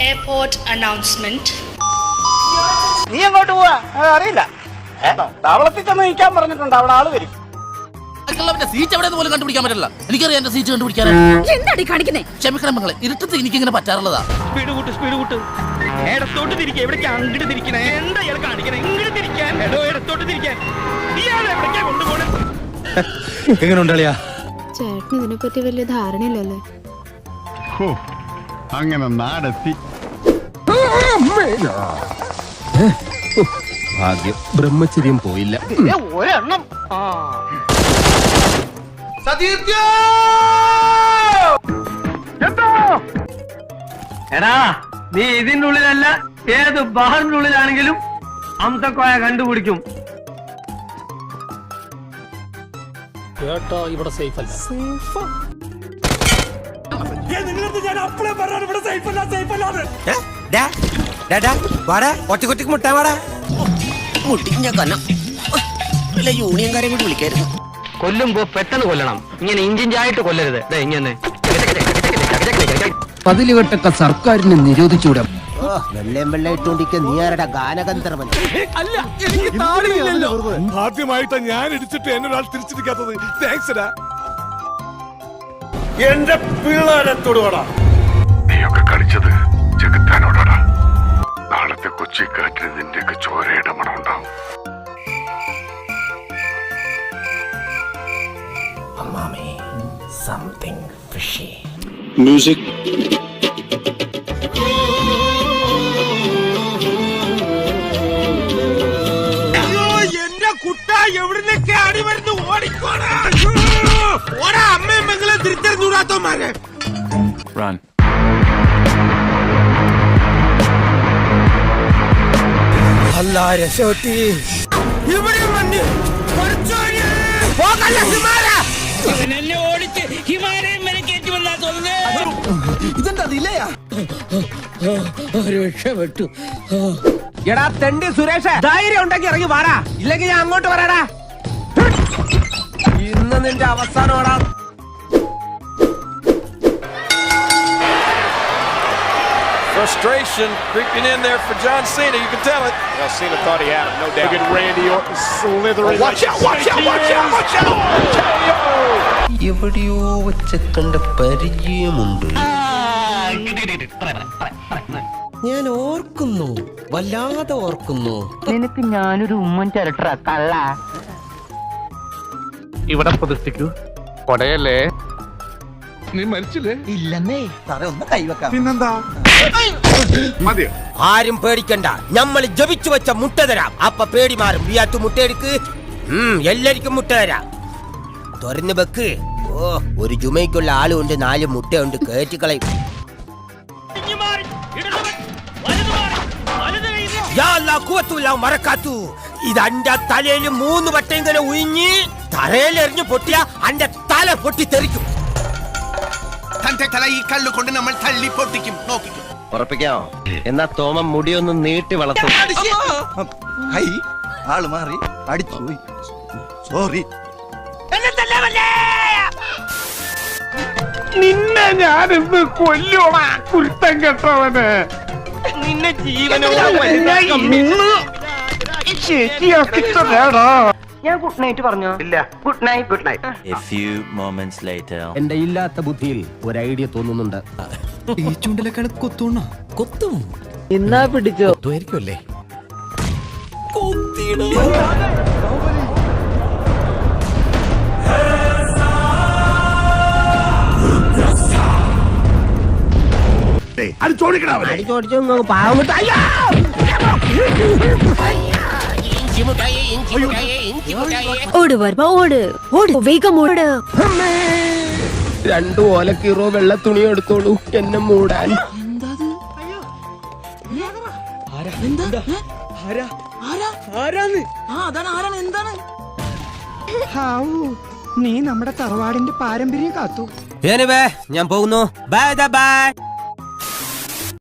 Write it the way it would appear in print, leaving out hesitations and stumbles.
Airport announcement. നീ അങ്ങോട്ട് പോവാ അറിയില്ല. താവളത്തിൽ ചെന്ന് നിൽക്കാൻ പറഞ്ഞിട്ടുണ്ട്, അവിടെ ആള് വരും. സീറ്റ് എവിടെ പോലും കണ്ടുപിടിക്കാൻ പറ്റില്ല. എനിക്കറിയാം എന്റെ സീറ്റ് കണ്ടുപിടിക്കാൻ. ക്ഷമിക്കണം മകളെ, ഇരുട്ടത്ത് എനിക്കിങ്ങനെ പറ്റാറുള്ളതാ. സ്പീഡ് കൂട്ട്. ഇടത്തോട്ട് തിരിക്കുക, എവിടേക്ക് അങ്ങോട്ട് തിരിക്കണേ? എന്താ ഇയാൾ കാണിക്കണേ? ഇങ്ങോട്ട് തിരിക്കാൻ, ഇടത്തോട്ട് തിരിക്കാൻ. ഇയാൾ എവിടേക്കാ കൊണ്ടുപോകണേ? എങ്ങനെയുണ്ടാളിയാ? ചേട്ടന് ഇതിനെപ്പറ്റി വലിയ ധാരണയില്ലല്ലേ? അങ്ങനെ നാടെത്തി. ഭാഗ്യം, ബ്രഹ്മചര്യം പോയില്ല. ഒരെണ്ണം എടാ, നീ ഇതിന്റെ ഉള്ളിലല്ല, ഏത് ബഹറിന്റെ ഉള്ളിലാണെങ്കിലും അംസക്കോയ കണ്ടുപിടിക്കും. കേട്ടോ, ഇവിടെ സേഫ് അല്ല. യൂണിയൻകാരെ കൂടി വിളിക്കായിരുന്നു. കൊല്ലുമ്പോ പെട്ടെന്ന് കൊല്ലണം, ഇങ്ങനെ ഇഞ്ചിഞ്ചായിട്ട് കൊല്ലരുത്. ഇങ്ങനെ പതിലുകെട്ടൊക്കെ സർക്കാരിന് നിരോധിച്ചുകൂടാ. വെള്ളയിട്ടോണ്ടിരിക്കുക നീ ആരുടെ ഗാനഗന്ധർവൻ? ആദ്യമായിട്ടാ ഞാൻ ഇടിച്ചിട്ട് എന്നൊരാൾ തിരിച്ചിരിക്കാത്തത്. എന്റെ പിള്ളേരെ തൊടുവാടാ. നീയൊക്കെ കളിച്ചത് ജഗത്താനോടാടാ. നാളത്തെ കൊച്ചി കാറ്റിന് നിന്റെയൊക്കെ ചോരയുടെ മണം ഉണ്ടാവും. മ്യൂസിക്. എന്റെ കുട്ട എവിടുന്നൊക്കെ അടി വരുന്നു, ഓടിക്കോടാ. അമ്മയും മംഗളെ തിരിച്ചറിഞ്ഞൂടാത്തോമാരെ. എന്നെ ഓടിച്ച് ഹിമാലയം വരെ കയറ്റി വന്നാ ഇതെന്താ ഇല്ലയാ? രക്ഷപ്പെട്ടു. എടാ തെണ്ടി സുരേഷ്, ധൈര്യം ഉണ്ടെങ്കിൽ ഇറങ്ങി വാടാ, ഇല്ലെങ്കിൽ ഞാൻ അങ്ങോട്ട് വരാടാ. ഇന്ന് നിന്റെ അവസാനോടാ. Frustration creeping in there for John Cena. You can tell it. Well, Cena thought he had him, no doubt. Look at Randy Orton slithering. Watch out! എവിടെയോ വെച്ച് കണ്ട പരിചയമുണ്ട്. ഞാൻ ഓർക്കുന്നു, വല്ലാതെ ഓർക്കുന്നു. നിനക്ക് ഞാനൊരു ഉമ്മൻ ചിരട്ട കള്ള. ഇവിടെ പ്രതിഷ്ഠിക്കൂ. കൊടയല്ലേ? നീ മരിച്ചില്ലേ? ഇല്ലെന്നേ. സാറേ ഒന്ന് കൈവെക്കാം. പിന്നെന്താ? മതിയോ? ആരും പേടിക്കണ്ട, നമ്മൾ ജപിച്ചു വെച്ച മുട്ട തരാം. അപ്പ പേടി മാറും. വിയാത്തു മുട്ടയെടുക്ക്. എല്ലാരിക്കും മുട്ട തരാം. തുറന്ന് വെക്ക്. ഓ, ഒരു ജുമയ്ക്കുള്ള ആളുണ്ട്, 4 മുട്ടയുണ്ട്. കേറ്റിക്കളയും. മറക്കാത്തു. ഇത് അന്റെ തലയിൽ 3 വട്ടം ഇങ്ങനെ ഉയിഞ്ഞ് തലയിലെറിഞ്ഞു പൊട്ടിയ അന്റെ തല പൊട്ടി തെറിക്കും. തന്റെ തല ഈ കല്ല് കൊണ്ട് നമ്മൾ തള്ളി പൊട്ടിക്കും. നോക്കിക്കും. ഉറപ്പിക്കാമോ? എന്നാ തോമം മുടിയൊന്ന് നീട്ടി വളർത്തും. ആള് മാറി അടിച്ചു. സോറി. നിന്നെ ഞാനിന്ന് കൊല്ലുവാ, കുരുത്തം കെട്ടവന്. നിന്നെ ജീവനോട് ശരിയാക്കിട്ടേടാ. ഞാൻ ഗുഡ് നൈറ്റ് പറഞ്ഞോ? ഇല്ല. Good night. എന്റെ ഇല്ലാത്ത ബുദ്ധിയിൽ ഒരു ഐഡിയ തോന്നുന്നുണ്ട്. ഈ ചൂണ്ടിലേക്കാണ് കൊത്തും. എന്നാ പിടിച്ചോ? അല്ലേ? ഓട് വർമ്മ, ഓട് വേഗം ഓട്. 2 ഓലക്കീറോ വെള്ള തുണി എടുത്തോളൂ എന്നെ മൂടാൻ. നീ നമ്മുടെ തറവാടിന്റെ പാരമ്പര്യം കാത്തു. ഞാൻ പോകുന്നു. ബൈ.